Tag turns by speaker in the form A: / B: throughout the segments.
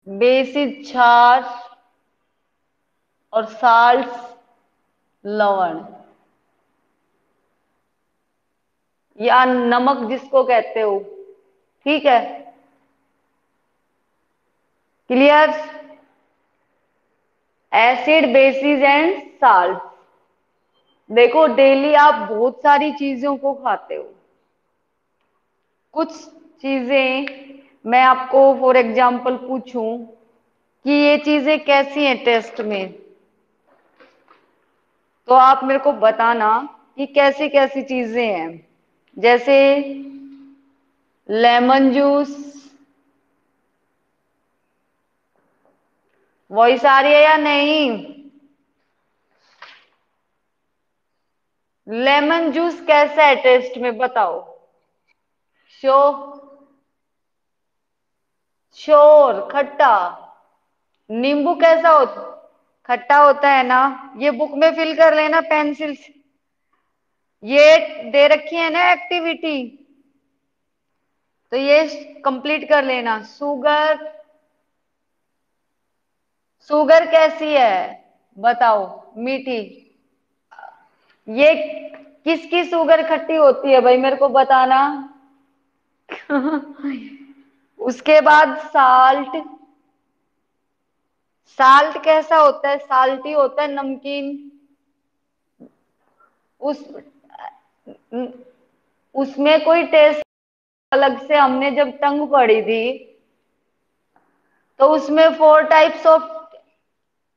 A: Basis क्षार और salt लवण, या नमक जिसको कहते हो। ठीक है, clear. Acid basis and salt. देखो डेली आप बहुत सारी चीजों को खाते हो। कुछ चीजें मैं आपको फॉर एग्जांपल पूछूं कि ये चीजें कैसी हैं टेस्ट में, तो आप मेरे को बताना कि कैसी कैसी चीजें हैं। जैसे लेमन जूस, वॉइस आ रही है या नहीं? लेमन जूस कैसा है टेस्ट में बताओ। शो शोर खट्टा। नींबू कैसा होता? खट्टा होता है ना। ये बुक में फिल कर लेना पेंसिल से। ये दे रखी है ना एक्टिविटी, तो ये कंप्लीट कर लेना। शुगर, शुगर कैसी है बताओ, मीठी। ये किसकी शुगर खट्टी होती है भाई, मेरे को बताना। उसके बाद साल्ट। साल्ट कैसा होता है? साल्टी होता है, नमकीन। उस उसमें कोई टेस्ट अलग से, हमने जब टंग पढ़ी थी तो उसमें फोर टाइप्स ऑफ,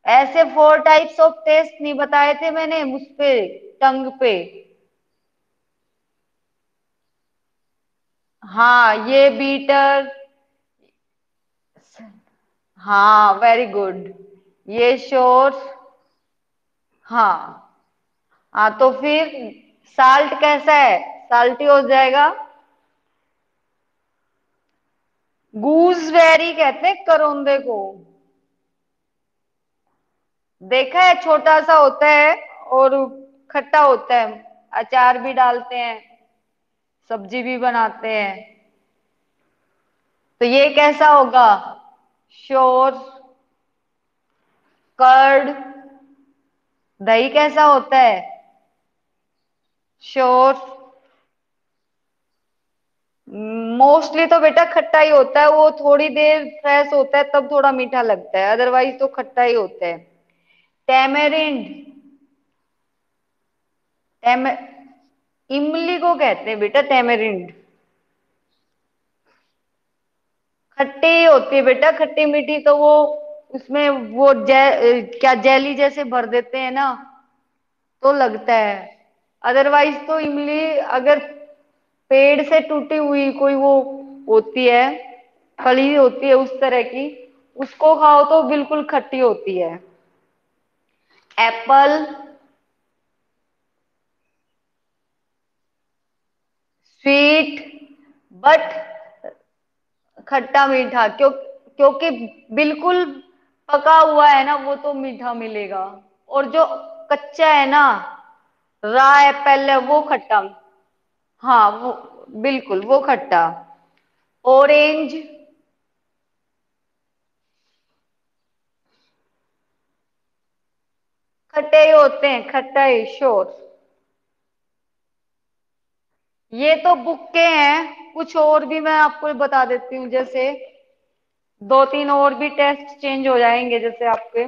A: ऐसे फोर टाइप्स ऑफ टेस्ट नहीं बताए थे मैंने उस पे, टंग पे। हाँ ये बीटर। हाँ वेरी गुड। ये श्योर। हाँ। हाँ तो फिर साल्ट कैसा है? साल्टी हो जाएगा। गूसबेरी कहते हैं करौंदे को। देखा है, छोटा सा होता है और खट्टा होता है। अचार भी डालते हैं, सब्जी भी बनाते हैं। तो ये कैसा होगा? श्योर। कर्ड। दही कैसा होता है? श्योर। मोस्टली तो बेटा खट्टा ही होता है, वो थोड़ी देर फ्रेश होता है तब थोड़ा मीठा लगता है, अदरवाइज तो खट्टा ही होता है। टेमेरिंड। टेम इमली को कहते हैं बेटा टेमेरिंड। खट्टी ही होती है बेटा, खट्टी मीठी तो वो उसमें वो क्या जेली जैसे भर देते हैं ना, तो लगता है। अदरवाइज तो इमली अगर पेड़ से टूटी हुई कोई वो होती है, फली होती है उस तरह की, उसको खाओ तो बिल्कुल खट्टी होती है। एप्पल। स्वीट बट खट्टा मीठा, क्योंकि बिल्कुल पका हुआ है ना वो तो मीठा मिलेगा, और जो कच्चा है ना, रा एप्पल है वो खट्टा। हाँ वो बिल्कुल वो खट्टा। ऑरेंज। खट्टे ही होते हैं, खट्टा ही श्योर। ये तो बुक के हैं, कुछ और भी मैं आपको बता देती हूँ। जैसे दो तीन और भी टेस्ट चेंज हो जाएंगे जैसे आपके।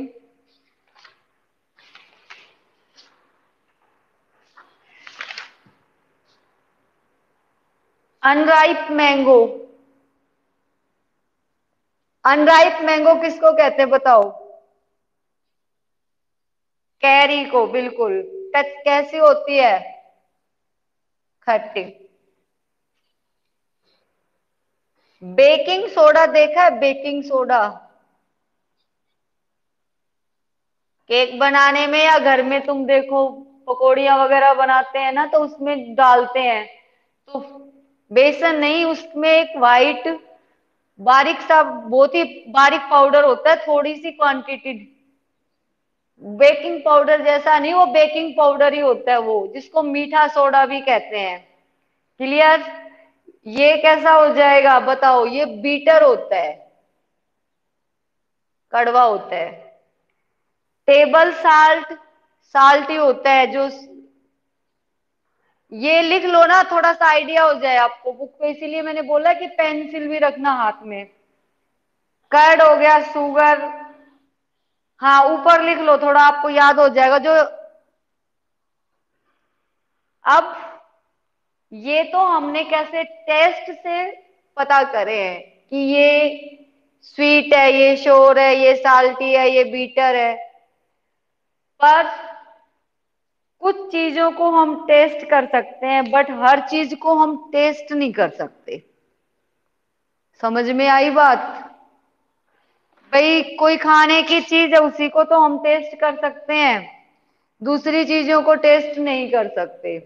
A: Unripe mango. अनराइप मैंगो किसको कहते हैं बताओ? कैरी को, बिल्कुल। टच कैसी होती है? खट्टी। बेकिंग सोडा देखा है? बेकिंग सोडा केक बनाने में, या घर में तुम देखो पकौड़ियाँ वगैरह बनाते हैं ना तो उसमें डालते हैं। तो बेसन नहीं, उसमें एक वाइट बारीक सा, बहुत ही बारीक पाउडर होता है, थोड़ी सी क्वांटिटी। बेकिंग पाउडर जैसा नहीं, वो बेकिंग पाउडर ही होता है वो, जिसको मीठा सोडा भी कहते हैं। क्लियर। ये कैसा हो जाएगा बताओ? ये बीटर होता है। कड़वा होता है। टेबल साल्ट, साल्ट ही होता है जो, ये लिख लो ना, थोड़ा सा आइडिया हो जाए आपको बुक पे, इसीलिए मैंने बोला कि पेंसिल भी रखना हाथ में। कर्ड हो गया, शुगर। हाँ ऊपर लिख लो, थोड़ा आपको याद हो जाएगा जो। अब ये तो हमने कैसे टेस्ट से पता करे हैं कि ये स्वीट है, ये शोर है, ये साल्टी है, ये बीटर है। पर कुछ चीजों को हम टेस्ट कर सकते हैं, बट हर चीज को हम टेस्ट नहीं कर सकते। समझ में आई बात? भाई कोई खाने की चीज है, उसी को तो हम टेस्ट कर सकते हैं, दूसरी चीजों को टेस्ट नहीं कर सकते।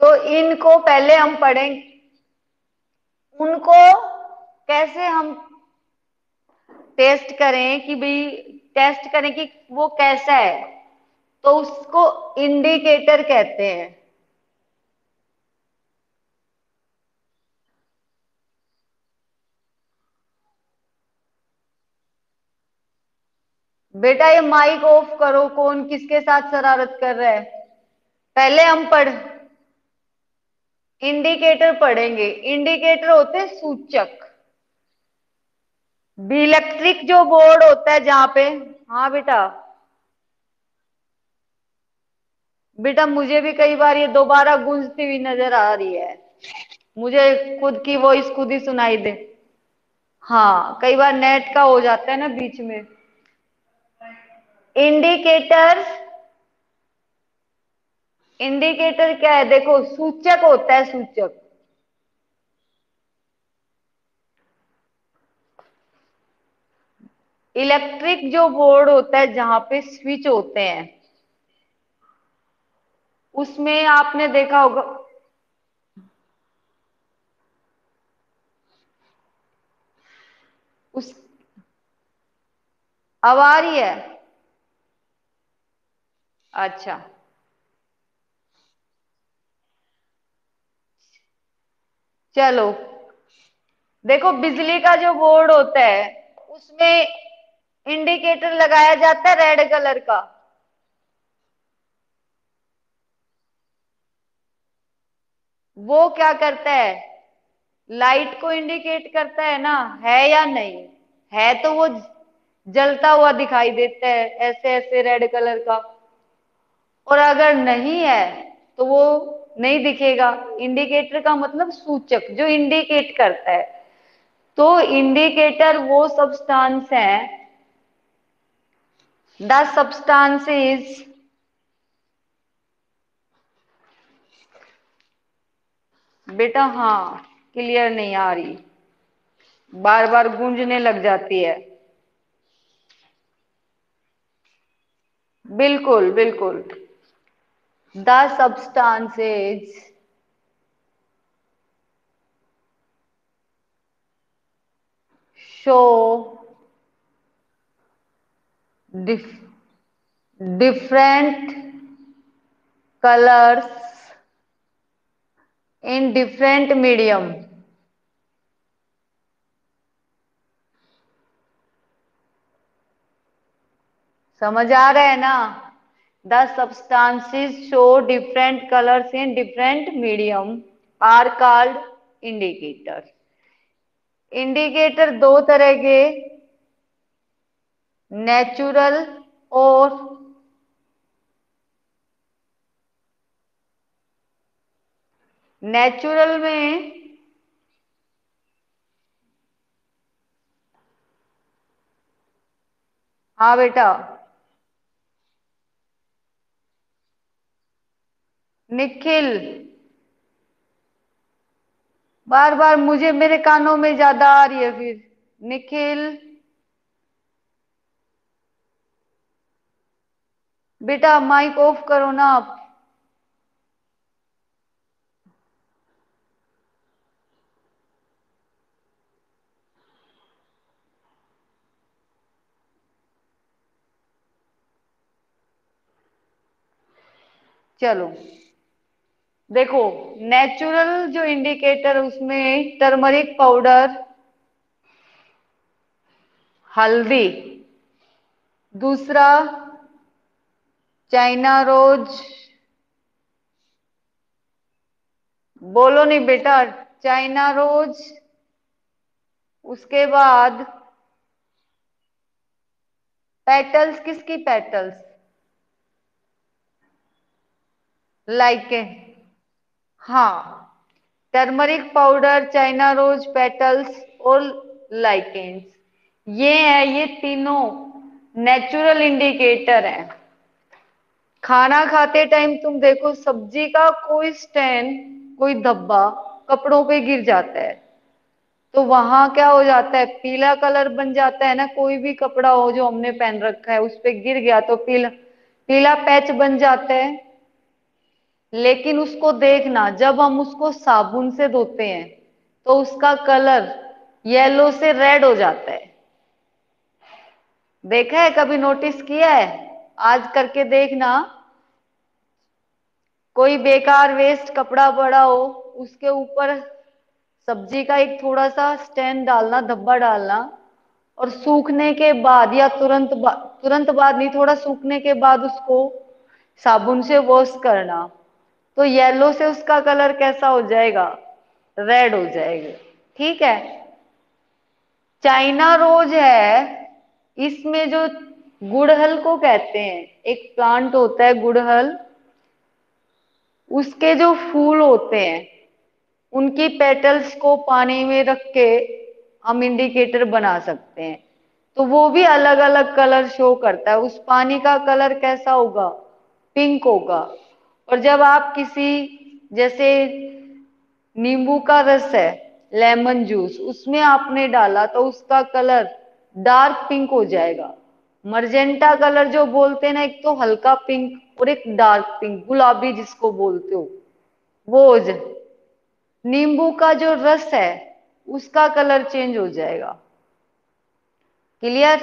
A: तो इनको पहले हम पढ़ेंगे, उनको कैसे हम टेस्ट करें कि भाई, टेस्ट करें कि वो कैसा है, तो उसको इंडिकेटर कहते हैं। बेटा ये माइक ऑफ करो, कौन किसके साथ शरारत कर रहा है? पहले हम पढ़ इंडिकेटर पढ़ेंगे। इंडिकेटर होते हैं सूचक। भी इलेक्ट्रिक जो बोर्ड होता है जहां पे, हाँ बेटा। बेटा मुझे भी कई बार ये दोबारा गूंजती हुई नजर आ रही है, मुझे खुद की वॉइस खुद ही सुनाई दे। हाँ कई बार नेट का हो जाता है ना बीच में। इंडिकेटर, इंडिकेटर क्या है? देखो सूचक होता है, सूचक। इलेक्ट्रिक जो बोर्ड होता है जहां पे स्विच होते हैं, उसमें आपने देखा होगा। उस, अब आ रही है? अच्छा, चलो। देखो बिजली का जो बोर्ड होता है, उसमें इंडिकेटर लगाया जाता है रेड कलर का। वो क्या करता है? लाइट को इंडिकेट करता है ना, है या नहीं? है तो वो जलता हुआ दिखाई देता है ऐसे ऐसे रेड कलर का, और अगर नहीं है तो वो नहीं दिखेगा। इंडिकेटर का मतलब सूचक, जो इंडिकेट करता है। तो इंडिकेटर वो सब्सटेंस है, द सब्सटेंस इज, बेटा हाँ क्लियर नहीं आ रही, बार बार गूंजने लग जाती है। बिल्कुल बिल्कुल। The substance is show different colors in different medium। समझ आ रहा है ना? The substances show different colors in different medium are called indicator। Indicator दो तरह के, नेचुरल और, नेचुरल में, हाँ बेटा। निखिल, बार बार मुझे मेरे कानों में ज्यादा आ रही है फिर। निखिल बेटा माइक ऑफ करो ना आप। चलो देखो, नेचुरल जो इंडिकेटर, उसमें टर्मरिक पाउडर, हल्दी। दूसरा चाइना रोज। बोलो नहीं बेटा। China rose. उसके बाद पेटल्स, किसकी पेटल्स? लाइके। हाँ, turmeric powder, China rose, petals और लाइकेन्स, ये है, ये तीनों नेचुरल इंडिकेटर हैं। खाना खाते टाइम तुम देखो, सब्जी का कोई स्टैंड, कोई धब्बा कपड़ों पे गिर जाता है, तो वहां क्या हो जाता है, पीला कलर बन जाता है ना। कोई भी कपड़ा हो जो हमने पहन रखा है, उस पे गिर गया तो पीला पीला पैच बन जाता है। लेकिन उसको देखना, जब हम उसको साबुन से धोते हैं तो उसका कलर येलो से रेड हो जाता है। देखा है, कभी नोटिस किया है? आज करके देखना। कोई बेकार वेस्ट कपड़ा पड़ा हो, उसके ऊपर सब्जी का एक थोड़ा सा स्टैंड डालना, धब्बा डालना, और सूखने के बाद या तुरंत बाद नहीं, थोड़ा सूखने के बाद उसको साबुन से वॉश करना, तो येलो से उसका कलर कैसा हो जाएगा? रेड हो जाएगा। ठीक है। चाइना रोज है, इसमें जो गुड़हल को कहते हैं, एक प्लांट होता है गुड़हल, उसके जो फूल होते हैं, उनकी पेटल्स को पानी में रख के हम इंडिकेटर बना सकते हैं। तो वो भी अलग अलग कलर शो करता है। उस पानी का कलर कैसा होगा? पिंक होगा। और जब आप किसी, जैसे नींबू का रस है, लेमन जूस, उसमें आपने डाला तो उसका कलर डार्क पिंक हो जाएगा। मर्जेंटा कलर जो बोलते हैं ना, एक तो हल्का पिंक और एक डार्क पिंक, गुलाबी जिसको बोलते हो, वो हो जाए। नींबू का जो रस है, उसका कलर चेंज हो जाएगा। क्लियर?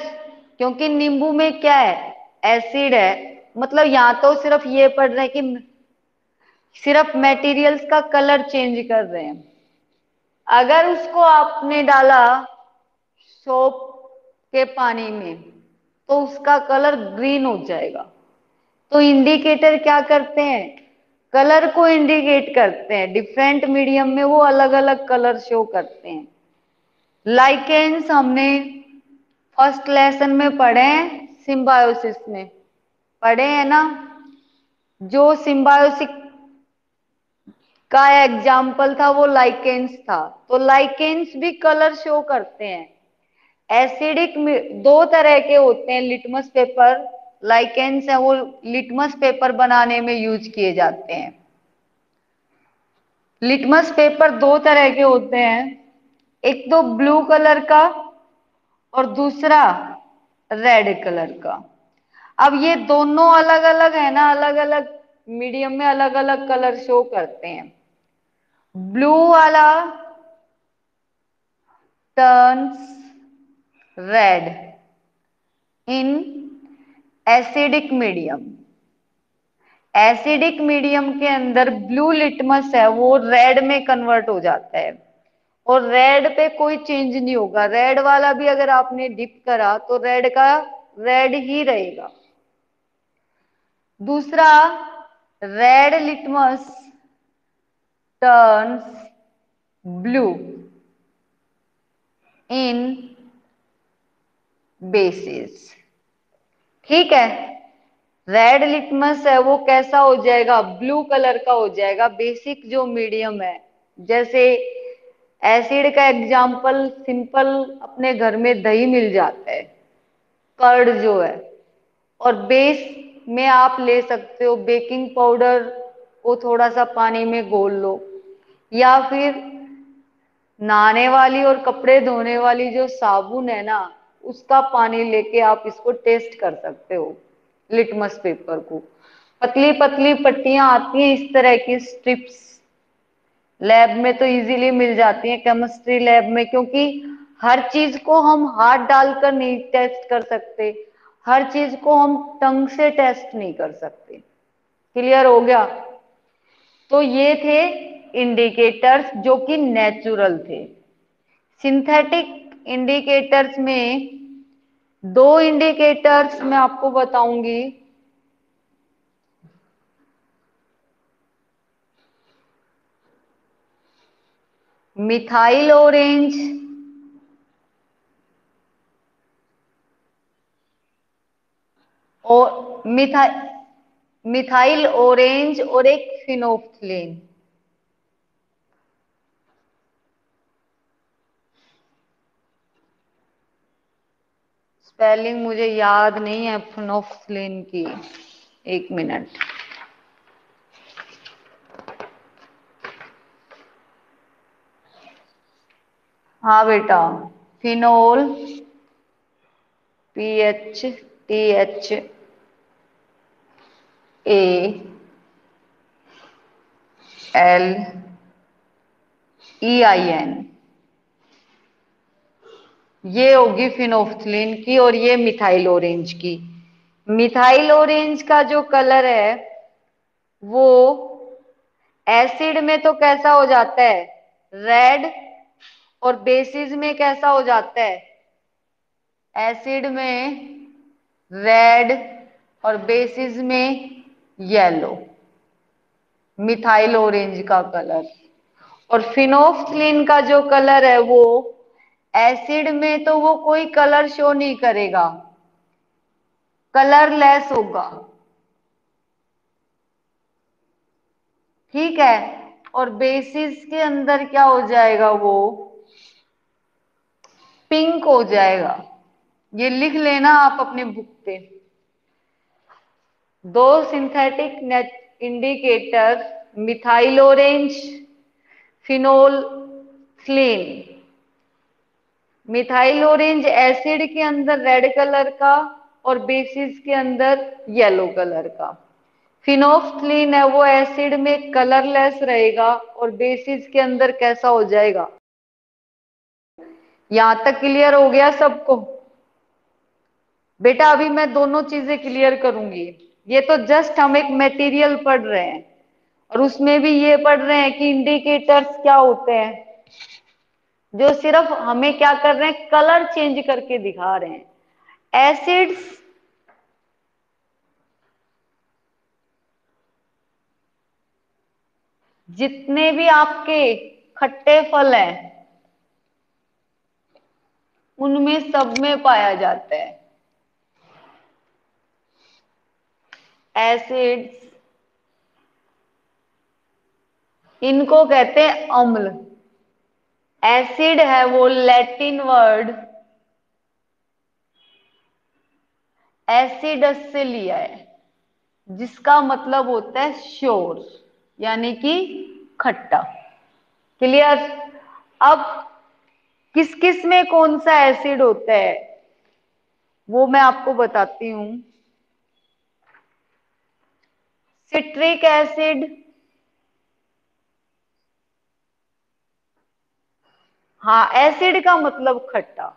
A: क्योंकि नींबू में क्या है? एसिड है। मतलब यहां तो सिर्फ ये पढ़ रहे हैं कि सिर्फ मटेरियल्स का कलर चेंज कर रहे हैं। अगर उसको आपने डाला सोप के पानी में, तो उसका कलर ग्रीन हो जाएगा। तो इंडिकेटर क्या करते हैं? कलर को इंडिकेट करते हैं। डिफरेंट मीडियम में वो अलग अलग कलर शो करते हैं। लाइकेन्स हमने फर्स्ट लेसन में पढ़े हैं, सिम्बायोसिस में पढ़े हैं ना। जो सिम्बायोसिस का एग्जाम्पल था वो लाइकेन्स था। तो लाइकेन्स भी कलर शो करते हैं। एसिडिक में दो तरह के होते हैं लिटमस पेपर। लाइकेन्स है वो लिटमस पेपर बनाने में यूज किए जाते हैं। लिटमस पेपर दो तरह के होते हैं, एक तो ब्लू कलर का और दूसरा रेड कलर का। अब ये दोनों अलग अलग है ना, अलग अलग मीडियम में अलग अलग कलर शो करते हैं। ब्लू वाला turns red in acidic medium. Acidic medium के अंदर ब्लू लिटमस है वो रेड में कन्वर्ट हो जाता है, और रेड पे कोई चेंज नहीं होगा। रेड वाला भी अगर आपने डिप करा तो रेड का रेड ही रहेगा। दूसरा, red litmus turns blue in basis. ठीक है। रेड लिटमस है वो कैसा हो जाएगा? ब्लू कलर का हो जाएगा। बेसिक जो मीडियम है, जैसे एसिड का एग्जाम्पल सिंपल अपने घर में दही मिल जाता है, कर्ड जो है। और बेस में आप ले सकते हो बेकिंग पाउडर को थोड़ा सा पानी में घोल लो, या फिर नहाने वाली और कपड़े धोने वाली जो साबुन है ना, उसका पानी लेके आप इसको टेस्ट कर सकते हो, लिटमस पेपर को। पतली पतली पट्टियां आती हैं इस तरह की स्ट्रिप्स, लैब में तो इजीली मिल जाती हैं, केमिस्ट्री लैब में, क्योंकि हर चीज को हम हाथ डालकर नहीं टेस्ट कर सकते, हर चीज को हम टंग से टेस्ट नहीं कर सकते। क्लियर हो गया? तो ये थे इंडिकेटर्स जो कि नेचुरल थे। सिंथेटिक इंडिकेटर्स में दो इंडिकेटर्स मैं आपको बताऊंगी। मिथाइल ऑरेंज और मिथाइल ऑरेंज और एक फिनोफ्थलीन। स्पेलिंग मुझे याद नहीं है फिनोफ्थलीन की, एक मिनट। हाँ बेटा, फिनोल, PHTHALEIN, ये होगी फिनोफ्थलीन की और ये मिथाइल ऑरेंज की। मिथाइल ऑरेंज का जो कलर है वो एसिड में तो कैसा हो जाता है, रेड, और बेसिस में कैसा हो जाता है, एसिड में रेड और बेसिस में येलो, मिथाइल ऑरेंज का कलर। और फिनोफ्थलीन का जो कलर है वो एसिड में तो वो कोई कलर शो नहीं करेगा, कलरलेस होगा, ठीक है। और बेसिस के अंदर क्या हो जाएगा, वो पिंक हो जाएगा। ये लिख लेना आप अपने बुक पे। दो synthetic net indicator, methyl orange, phenolphthalein. Methyl orange acid के अंदर रेड कलर का और बेसिस के अंदर येलो कलर का। फिनोफ्थलीन है वो एसिड में कलरलेस रहेगा और बेसिस के अंदर कैसा हो जाएगा। यहां तक क्लियर हो गया सबको? बेटा अभी मैं दोनों चीजें क्लियर करूंगी। ये तो जस्ट हम एक मटेरियल पढ़ रहे हैं और उसमें भी ये पढ़ रहे हैं कि इंडिकेटर्स क्या होते हैं, जो सिर्फ हमें क्या कर रहे हैं, कलर चेंज करके दिखा रहे हैं। एसिड्स जितने भी आपके खट्टे फल हैं उनमें सब में पाया जाता है। एसिड्स, इनको कहते हैं अम्ल। एसिड है वो लैटिन वर्ड एसिडस से लिया है, जिसका मतलब होता है श्योर, यानी कि खट्टा। क्लियर? अब किस किस में कौन सा एसिड होता है वो मैं आपको बताती हूं। सिट्रिक एसिड, हाँ एसिड का मतलब खट्टा।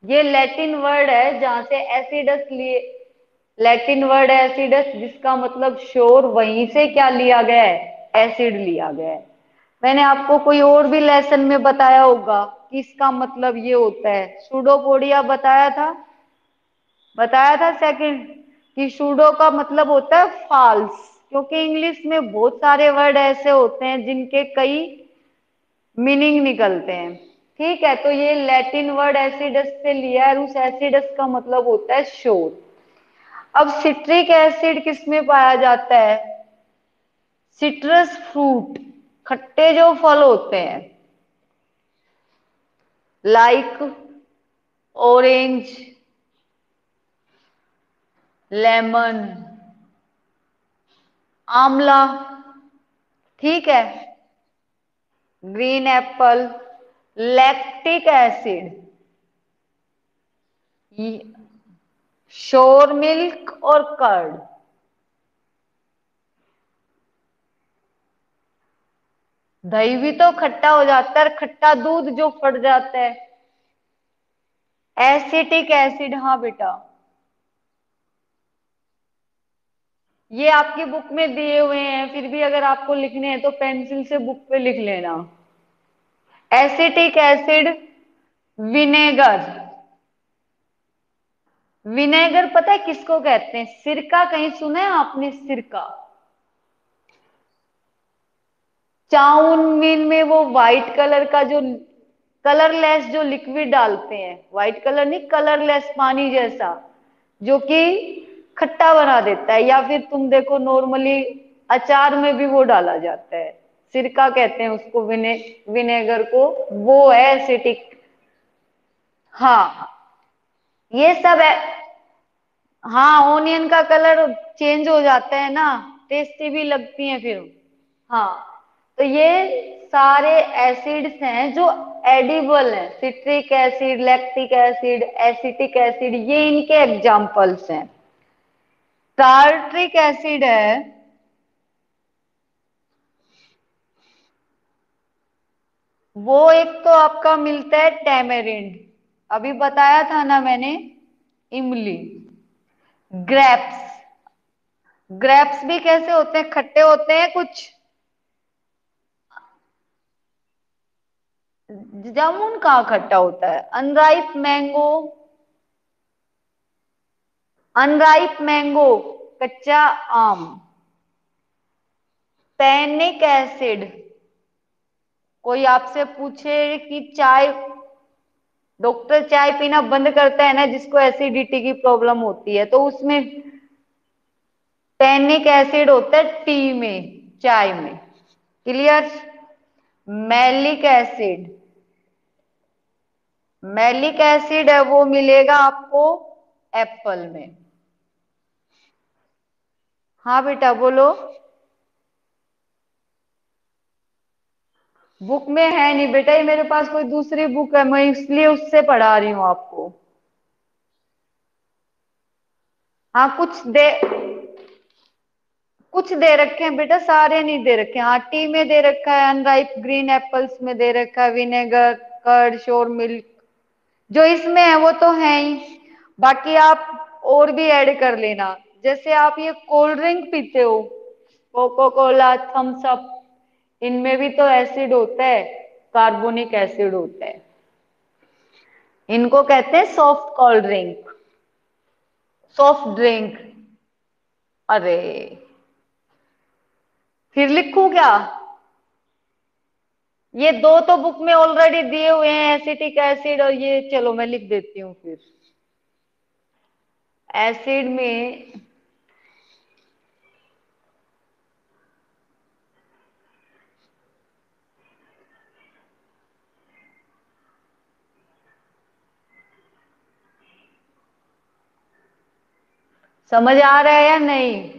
A: ये लैटिन वर्ड है जहां से एसिडस लिए, लैटिन वर्ड है एसिडस जिसका मतलब श्योर, वहीं से क्या लिया गया है, एसिड लिया गया है। मैंने आपको कोई और भी लेसन में बताया होगा कि इसका मतलब ये होता है, सूडोपोडिया बताया था, बताया था सेकंड, कि सूडो का मतलब होता है फाल्स, क्योंकि इंग्लिश में बहुत सारे वर्ड ऐसे होते हैं जिनके कई मीनिंग निकलते हैं। ठीक है, तो ये लैटिन वर्ड एसिडस से लिया है और उस एसिडस का मतलब होता है श्योर। अब सिट्रिक एसिड किस में पाया जाता है, सिट्रस फ्रूट, खट्टे जो फल होते हैं, लाइक ऑरेंज, लेमन, आंवला, ठीक है, green Apple. Lactic acid, sure milk और कर्ड। दही भी तो खट्टा हो जाता है, खट्टा दूध जो फट जाता है। एसिटिक एसिड, हाँ बेटा, ये आपकी बुक में दिए हुए हैं, फिर भी अगर आपको लिखने हैं तो पेंसिल से बुक पे लिख लेना। एसिटिक एसिड, विनेगर, विनेगर पता है किसको कहते हैं? सिरका कहीं सुना है आपने? सिरका। चाउमीन में वो व्हाइट कलर का जो कलरलेस जो लिक्विड डालते हैं, व्हाइट कलर नहीं, कलरलेस पानी जैसा, जो कि खट्टा बना देता है। या फिर तुम देखो नॉर्मली अचार में भी वो डाला जाता है। सिरका कहते हैं उसको, विनेगर को। वो है एसिटिक। हाँ, ये सब है। हाँ, ऑनियन का कलर चेंज हो जाता है ना, टेस्टी भी लगती हैं फिर। हाँ, तो ये सारे एसिड्स हैं जो एडिबल हैं। Citric acid, lactic acid, acetic acid, ये इनके एग्जाम्पल्स हैं। टार्ट्रिक एसिड है, वो एक तो आपका मिलता है टेमेरिंड, अभी बताया था ना मैंने, इमली। ग्रेप्स, ग्रेप्स भी कैसे होते हैं? खट्टे होते हैं कुछ। जामुन कहाँ खट्टा होता है? अनराइप मैंगो, अनराइप मैंगो, कच्चा आम। टैनिक एसिड, कोई आपसे पूछे कि चाय, डॉक्टर चाय पीना बंद करता है ना जिसको एसिडिटी की प्रॉब्लम होती है, तो उसमें टैनिक एसिड होता है टी में, चाय में। Clear? Malic acid, malic acid है वो मिलेगा आपको एप्पल में। हाँ बेटा बोलो। बुक में है नहीं बेटा, ये मेरे पास कोई दूसरी बुक है, मैं इसलिए उससे पढ़ा रही हूँ आपको। हाँ, कुछ दे रखे हैं बेटा, सारे नहीं दे रखे हैं। हाँ, टी में दे रखा है, अनराइप ग्रीन एप्पल्स में दे रखा है, विनेगर, कर्ड, श्योर मिल्क, जो इसमें है वो तो है ही। बाकी आप और भी ऐड कर लेना। जैसे आप ये कोल्ड ड्रिंक पीते हो, कोको कोला, थम्स अप, इनमें भी तो एसिड होता है, कार्बोनिक एसिड होता है। इनको कहते हैं soft cold drink, soft drink. अरे, फिर लिखूं क्या? ये दो तो बुक में ऑलरेडी दिए हुए हैं, एसिटिक एसिड और ये, चलो मैं लिख देती हूँ फिर। एसिड में समझ आ रहा है या नहीं?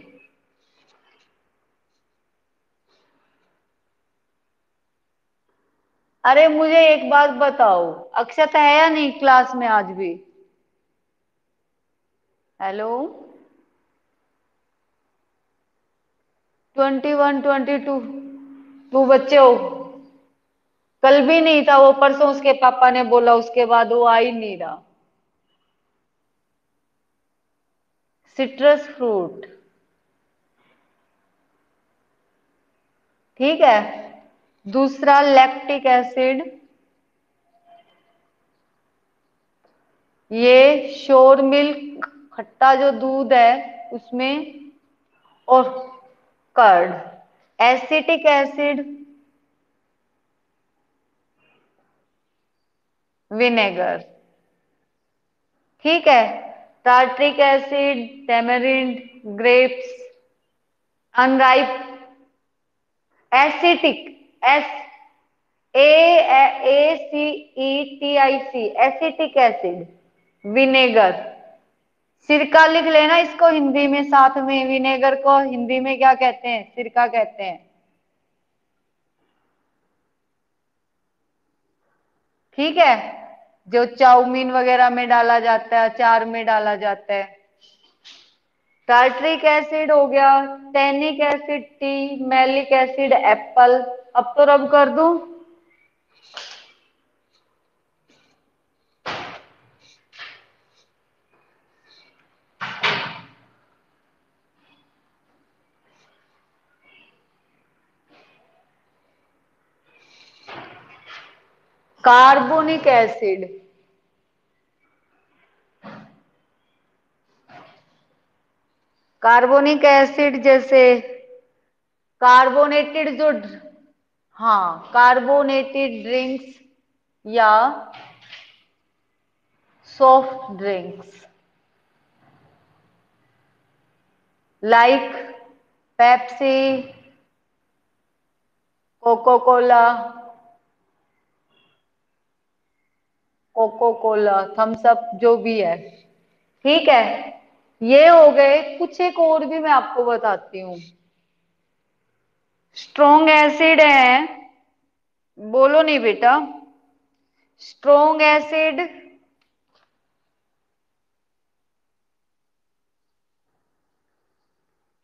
A: अरे मुझे एक बात बताओ, अक्षत है या नहीं क्लास में आज भी? हेलो। 21, 22, टू बच्चे हो। कल भी नहीं था वो, परसों उसके पापा ने बोला, उसके बाद वो आ ही नहीं रहा। सिट्रस फ्रूट, ठीक है। दूसरा लैक्टिक एसिड, ये श्योर मिल्क, खट्टा जो दूध है उसमें, और कर्ड। एसिटिक एसिड, विनेगर, ठीक है। Tartaric acid, tamarind, grapes, unripe, acetic, S A A C E T I C, acetic acid, vinegar. सिरका लिख लेना इसको हिंदी में साथ में, विनेगर को हिंदी में क्या कहते हैं? सिरका कहते हैं। ठीक है, जो चाउमीन वगैरह में डाला जाता है, अचार में डाला जाता है। टार्ट्रिक एसिड हो गया, tannic acid tea, malic acid apple. अब तो रब कर दूं। कार्बोनिक एसिड, कार्बोनिक एसिड जैसे कार्बोनेटेड जो हाँ, कार्बोनेटेड ड्रिंक्स या soft drinks like Pepsi, Coca Cola, Coca Cola, Thums Up, जो भी है। ठीक है, ये हो गए कुछ। एक और भी मैं आपको बताती हूँ। स्ट्रॉन्ग एसिड है, बोलो नहीं बेटा। स्ट्रॉन्ग एसिड,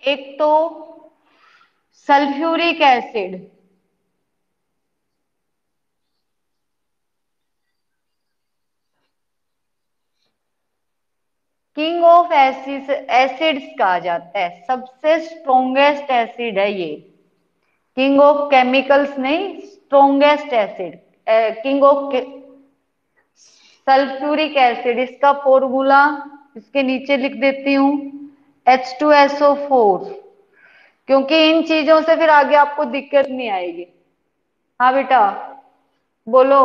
A: एक तो sulphuric acid, king of acids कहा जाता है, सबसे स्ट्रॉन्गेस्ट एसिड है ये। किंग ऑफ केमिकल्स नहीं, strongest acid, king of sulphuric acid. इसका फॉर्मूला इसके नीचे लिख देती हूं, H2SO4, क्योंकि इन चीजों से फिर आगे आपको दिक्कत नहीं आएगी। हाँ बेटा, बोलो।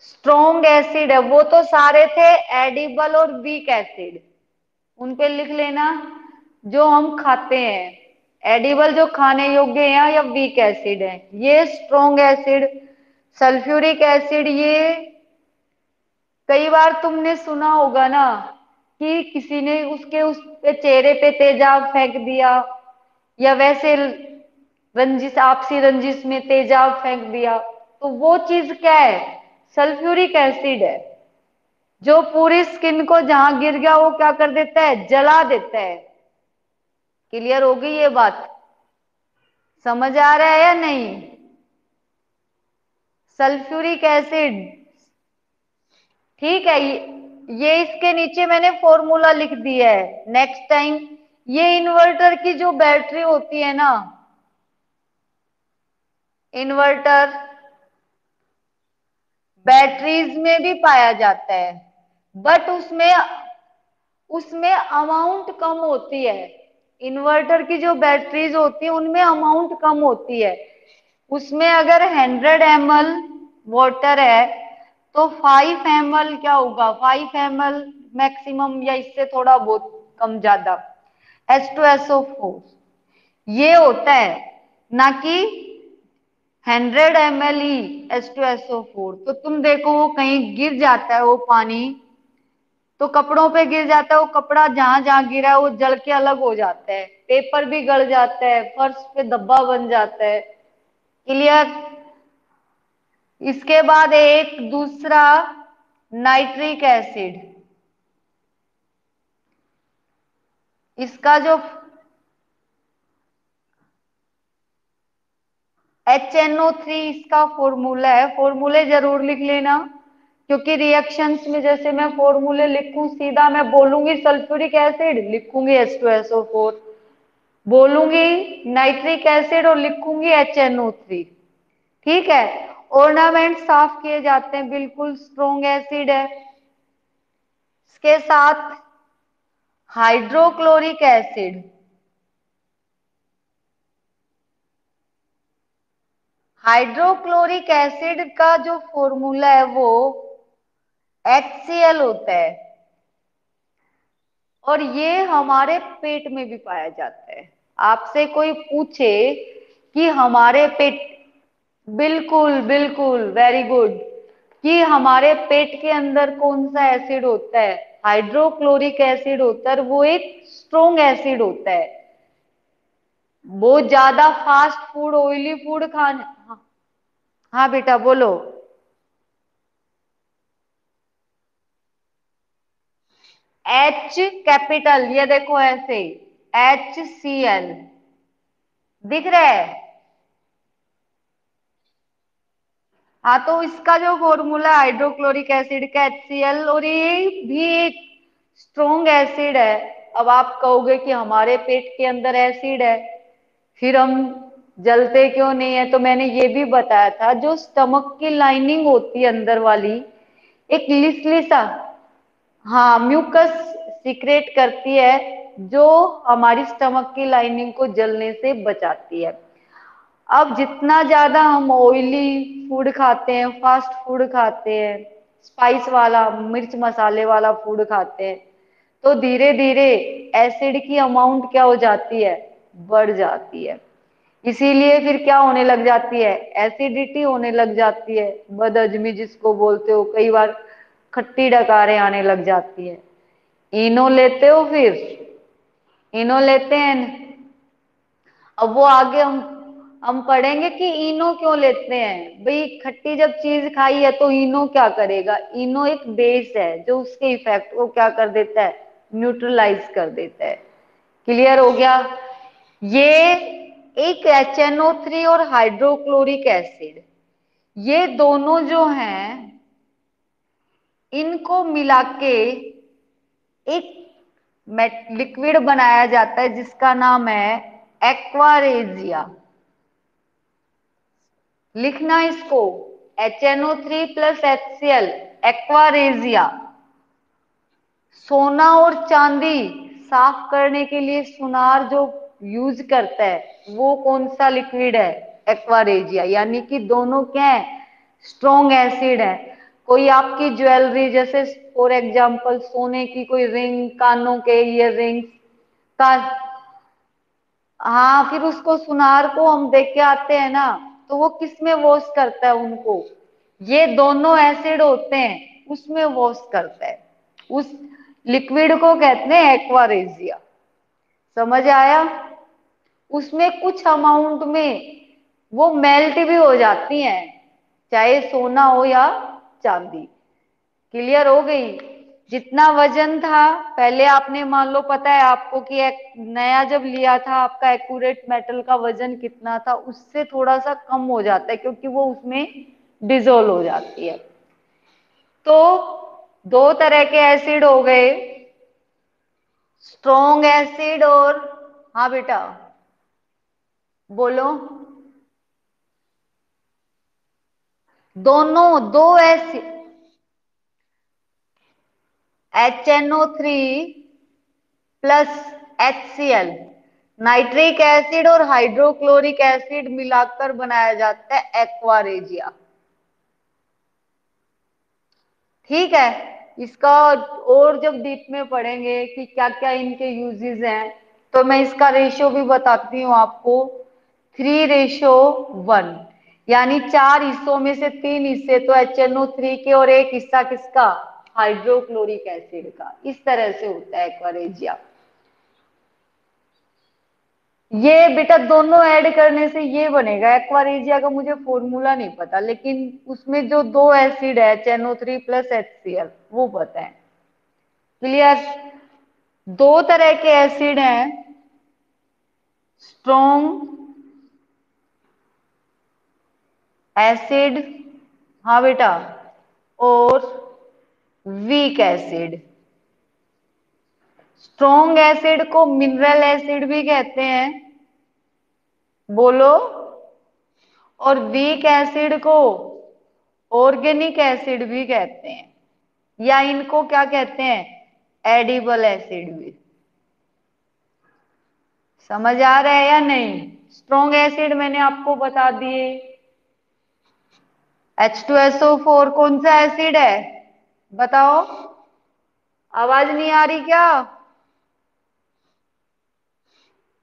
A: स्ट्रॉन्ग एसिड है वो तो सारे थे एडिबल और वीक एसिड, उन पे लिख लेना जो हम खाते हैं, एडिबल जो खाने योग्य हैं या वीक एसिड है। ये स्ट्रॉन्ग एसिड सल्फ्यूरिक एसिड, ये कई बार तुमने सुना होगा ना कि किसी ने उसके उस पे चेहरे पे तेजाब फेंक दिया, या वैसे रंजिश, आपसी रंजिश में तेजाब फेंक दिया, तो वो चीज क्या है? सल्फ्यूरिक एसिड है, जो पूरी स्किन को जहां गिर गया वो क्या कर देता है? जला देता है। क्लियर होगी ये बात? समझ आ रहा है या नहीं? सल्फ्यूरिक एसिड, ठीक है। ये इसके नीचे मैंने फॉर्मूला लिख दिया है। नेक्स्ट टाइम ये इन्वर्टर की जो बैटरी होती है ना, इन्वर्टर बैटरीज में भी पाया जाता है, बट उसमें उसमें अमाउंट कम होती है। इन्वर्टर की जो बैटरीज होती है उनमें अमाउंट कम होती है। उसमें अगर 100 ml वाटर है तो 5 ml क्या होगा? 5 ml मैक्सिमम, या इससे थोड़ा बहुत कम ज्यादा, H2SO4 ये होता है, ना कि 100 ml ही H2SO4। तो तुम देखो वो कहीं गिर जाता है वो पानी, तो कपड़ों पे गिर जाता है, वो कपड़ा जहां जहां गिरा है वो जल के अलग हो जाता है, पेपर भी गल जाता है, फर्श पे धब्बा बन जाता है। क्लियर? इसके बाद एक दूसरा नाइट्रिक एसिड, इसका जो HNO3 इसका फॉर्मूला है। फॉर्मूले जरूर लिख लेना, क्योंकि रिएक्शंस में जैसे मैं फॉर्मूले लिखूं, सीधा मैं बोलूंगी सल्फ्यूरिक एसिड, लिखूंगी H2SO4, बोलूंगी नाइट्रिक एसिड और लिखूंगी HNO3। ठीक है, ऑर्नामेंट साफ किए जाते हैं, बिल्कुल स्ट्रॉन्ग एसिड है। इसके साथ हाइड्रोक्लोरिक एसिड, हाइड्रोक्लोरिक एसिड का जो फॉर्मूला है वो HCl होता है, और ये हमारे पेट में भी पाया जाता है। आपसे कोई पूछे कि हमारे पेट, बिल्कुल बिल्कुल, वेरी गुड, कि हमारे पेट के अंदर कौन सा एसिड होता है? हाइड्रोक्लोरिक एसिड होता है, वो एक स्ट्रॉन्ग एसिड होता है। वो ज्यादा फास्ट फूड, ऑयली फूड खाने, हाँ, हाँ बेटा बोलो। H कैपिटल, ये देखो ऐसे, HCl दिख रहा है? हाँ, तो इसका जो फॉर्मूला हाइड्रोक्लोरिक एसिड का HCl, और ये भी एक स्ट्रॉन्ग एसिड है। अब आप कहोगे कि हमारे पेट के अंदर एसिड है, फिर हम जलते क्यों नहीं है? तो मैंने ये भी बताया था, जो स्टमक की लाइनिंग होती है अंदर वाली, एक लिसलिसा, हाँ, म्यूकस सीक्रेट करती है, जो हमारी स्टमक की लाइनिंग को जलने से बचाती है। अब जितना ज्यादा हम ऑयली फूड खाते हैं, फास्ट फूड खाते हैं, स्पाइस वाला, मिर्च मसाले वाला फूड खाते हैं, तो धीरे धीरे एसिड की अमाउंट क्या हो जाती है, बढ़ जाती है। इसीलिए फिर क्या होने लग जाती है, एसिडिटी होने लग जाती है, बदहजमी जिसको बोलते हो, कई बार खट्टी डकारें आने लग जाती है। इनो लेते हो, फिर इनो लेते हैं। अब वो आगे हम पढ़ेंगे कि इनो क्यों लेते हैं भाई। खट्टी जब चीज खाई है तो इनो क्या करेगा, इनो एक बेस है जो उसके इफेक्ट को क्या कर देता है, न्यूट्रलाइज कर देता है। क्लियर हो गया। ये एक HNO3 और हाइड्रोक्लोरिक एसिड, ये दोनों जो हैं, इनको मिला के एक लिक्विड बनाया जाता है जिसका नाम है एक्वारेजिया। लिखना इसको, HNO3 + HCl, एक्वारेजिया। सोना और चांदी साफ करने के लिए सुनार जो यूज करता है वो कौन सा लिक्विड है, एक्वारेजिया। यानी कि दोनों क्या है, स्ट्रॉन्ग एसिड है। कोई आपकी ज्वेलरी, जैसे फॉर एग्जांपल सोने की कोई रिंग, कानों के ईयर रिंग्स का, हाँ, फिर उसको सुनार को हम देख के आते हैं ना, तो वो किस में वॉश करता है उनको, ये दोनों एसिड होते हैं उसमें वॉश करता है। उस लिक्विड को कहते हैं एक्वारेजिया। समझ आया। उसमें कुछ अमाउंट में वो मेल्ट भी हो जाती हैं, चाहे सोना हो या चांदी। क्लियर हो गई। जितना वजन था पहले, आपने मान लो पता है आपको कि एक नया जब लिया था, आपका एक्यूरेट मेटल का वजन कितना था, उससे थोड़ा सा कम हो जाता है क्योंकि वो उसमें डिजोल्व हो जाती है। तो दो तरह के एसिड हो गए, स्ट्रॉन्ग एसिड और, हाँ बेटा बोलो। दोनों दो acid, HNO3 + HCl, nitric acid और हाइड्रोक्लोरिक एसिड मिलाकर बनाया जाता है एक्वारेजिया। ठीक है। इसका और जब डीप में पढ़ेंगे कि क्या क्या इनके यूजेस हैं, तो मैं इसका रेशियो भी बताती हूँ आपको। 3:1, यानी 4 हिस्सों में से 3 हिस्से तो HNO3 के और एक हिस्सा किसका, हाइड्रोक्लोरिक एसिड का। इस तरह से होता है एक्वारेजिया। ये बेटा दोनों ऐड करने से ये बनेगा एक्वारेजिया का, मुझे फॉर्मूला नहीं पता, लेकिन उसमें जो दो एसिड है HNO3 + HCl वो पता है। क्लियर। दो तरह के एसिड हैं, स्ट्रॉन्ग एसिड, हाँ बेटा, और वीक एसिड। स्ट्रॉन्ग एसिड को मिनरल एसिड भी कहते हैं, बोलो। और वीक एसिड को ऑर्गेनिक एसिड भी कहते हैं, या इनको क्या कहते हैं, एडिबल एसिड भी। समझ आ रहा है या नहीं। स्ट्रॉन्ग एसिड मैंने आपको बता दिए। H2SO4 कौन सा एसिड है, बताओ। आवाज नहीं आ रही क्या।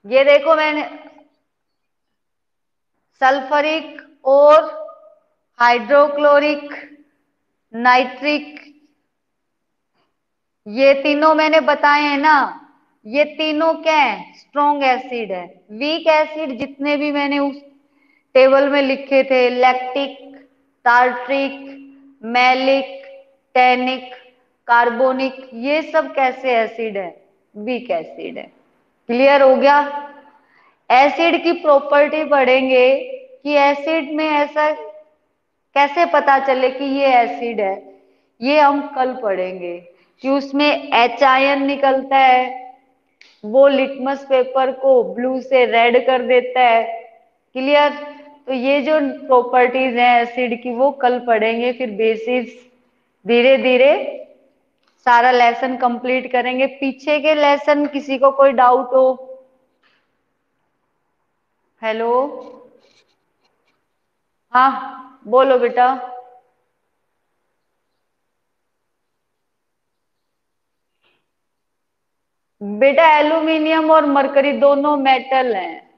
A: ये देखो मैंने, सल्फरिक और हाइड्रोक्लोरिक, नाइट्रिक, ये तीनों मैंने बताए हैं ना। ये तीनों क्या है, स्ट्रॉन्ग एसिड है। वीक एसिड जितने भी मैंने उस टेबल में लिखे थे, lactic, tartaric, malic, tannic, carbonic, ये सब कैसे एसिड है, वीक एसिड है। क्लियर हो गया। एसिड की प्रॉपर्टी पढ़ेंगे कि एसिड में ऐसा कैसे पता चले कि ये एसिड है, ये हम कल पढ़ेंगे। कि उसमें H आयन निकलता है, वो लिटमस पेपर को ब्लू से रेड कर देता है। क्लियर। तो ये जो प्रॉपर्टीज हैं एसिड की वो कल पढ़ेंगे, फिर बेसिस धीरे धीरे सारा लेसन कंप्लीट करेंगे। पीछे के लेसन किसी को कोई डाउट हो? हेलो। हाँ बोलो बेटा। बेटा एल्यूमिनियम और मरकरी दोनों मेटल हैं।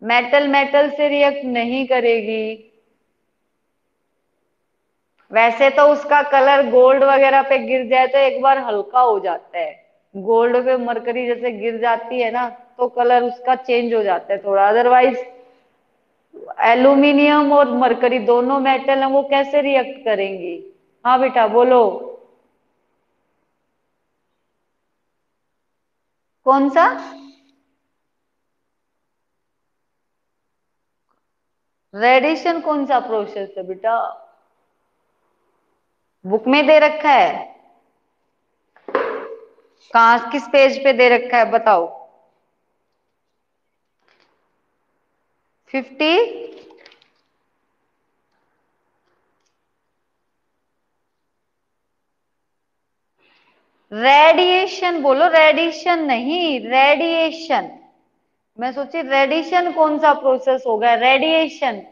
A: मेटल मेटल से रिएक्ट नहीं करेगी। वैसे तो उसका कलर गोल्ड वगैरह पे गिर जाए तो एक बार हल्का हो जाता है। गोल्ड पे मरकरी जैसे गिर जाती है ना, तो कलर उसका चेंज हो जाता है थोड़ा। अदरवाइज एल्यूमिनियम और मरकरी दोनों मेटल हैं, वो कैसे रिएक्ट करेंगी? हाँ बेटा बोलो। कौन सा? रेडिएशन कौन सा प्रोसेस है बेटा? बुक में दे रखा है? कहाँ, किस पेज पे दे रखा है बताओ। 50। रेडिएशन बोलो, रेडिएशन नहीं, रेडिएशन। मैं सोची रेडिएशन कौन सा प्रोसेस होगा। रेडिएशन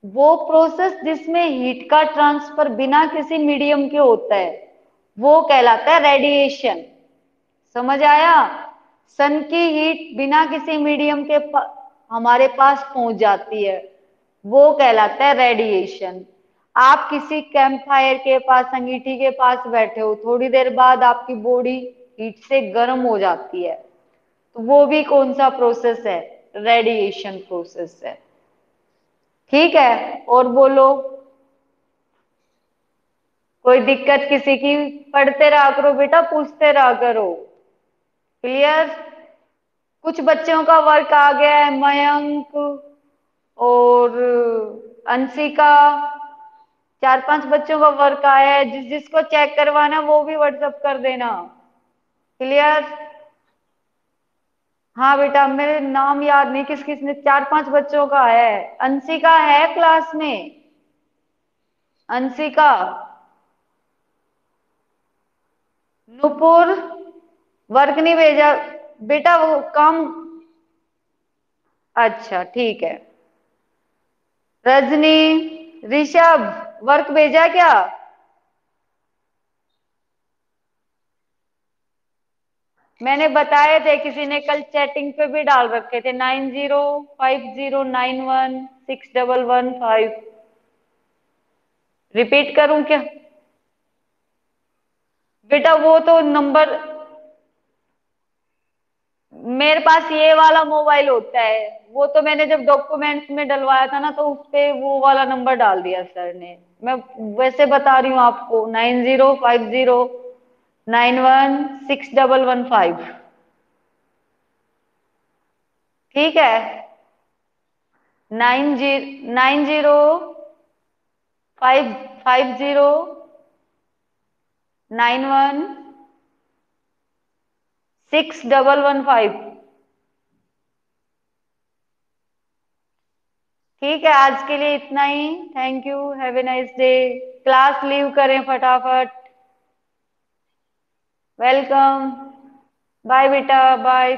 A: वो प्रोसेस जिसमें हीट का ट्रांसफर बिना किसी मीडियम के होता है, वो कहलाता है रेडिएशन। समझ आया? सन की हीट बिना किसी मीडियम के हमारे पास पहुंच जाती है, वो कहलाता है रेडिएशन। आप किसी कैंप फायर के पास, अंगीठी के पास बैठे हो, थोड़ी देर बाद आपकी बॉडी हीट से गर्म हो जाती है, तो वो भी कौन सा प्रोसेस है? रेडिएशन प्रोसेस है। ठीक है, और बोलो। कोई दिक्कत किसी की? पढ़ते रहा करो बेटा, पूछते रहा करो। क्लियर? कुछ बच्चों का वर्क आ गया है, मयंक और अंशिका, 4-5 बच्चों का वर्क आया है। जिस जिसको चेक करवाना वो भी व्हाट्सएप कर देना। क्लियर? हाँ बेटा, मेरे नाम याद नहीं किस किसने, 4-5 बच्चों का है। अंशिका है क्लास में? अंशिका, नुपुर, वर्क नहीं भेजा बेटा, वो काम। अच्छा ठीक है। रजनी, ऋषभ, वर्क भेजा क्या? मैंने बताए थे, किसी ने कल चैटिंग पे भी डाल रखे थे, 9050916115। रिपीट करूं क्या? बेटा वो तो नंबर, मेरे पास ये वाला मोबाइल होता है, वो तो मैंने जब डॉक्यूमेंट्स में डलवाया था ना, तो उस पे वो वाला नंबर डाल दिया सर ने। मैं वैसे बता रही हूँ आपको, 9050916115। ठीक है। 9050916115। ठीक है, आज के लिए इतना ही। Thank you, have a nice day. Class leave करें फटाफट। वेलकम। बाय बेटा, bye.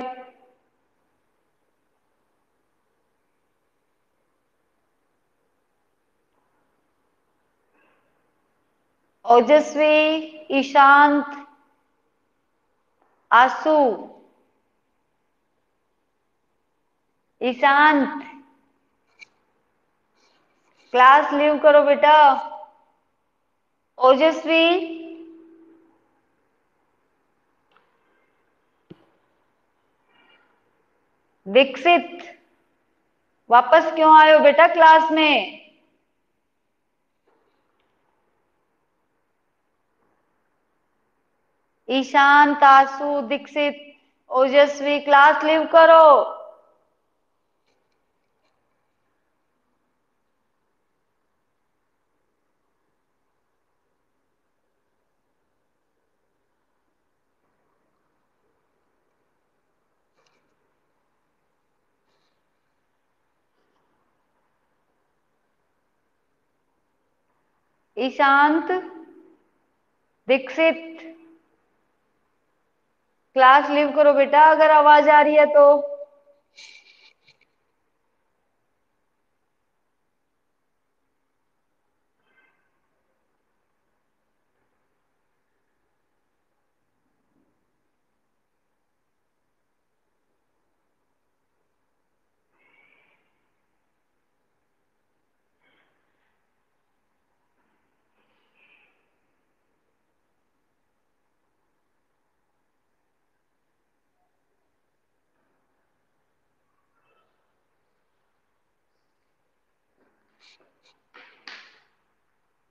A: Ojaswi, Ishant, Asu, Ishant, class leave करो बेटा। ओजस्वी, दीक्षित, वापस क्यों आए हो बेटा क्लास में? ईशांत, आसू, दीक्षित, ओजस्वी, क्लास लीव करो। ईशांत, दीक्षित, क्लास लीव करो बेटा अगर आवाज आ रही है तो।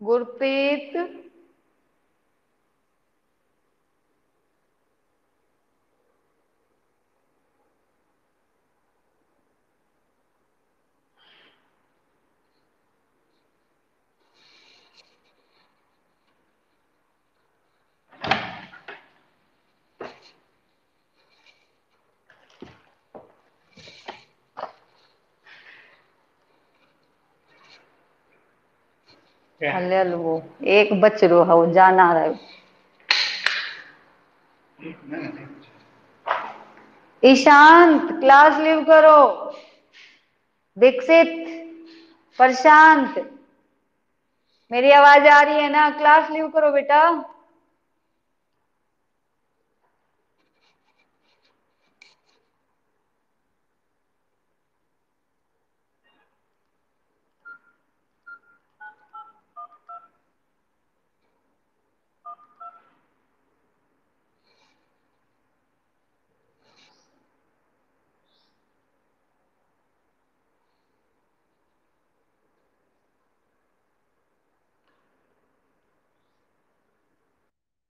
A: गुरप्रीत। हले वो एक बच रो है वो जाना रहा है। ईशांत क्लास लीव करो। दीक्षित, प्रशांत, मेरी आवाज आ रही है ना? क्लास लीव करो बेटा।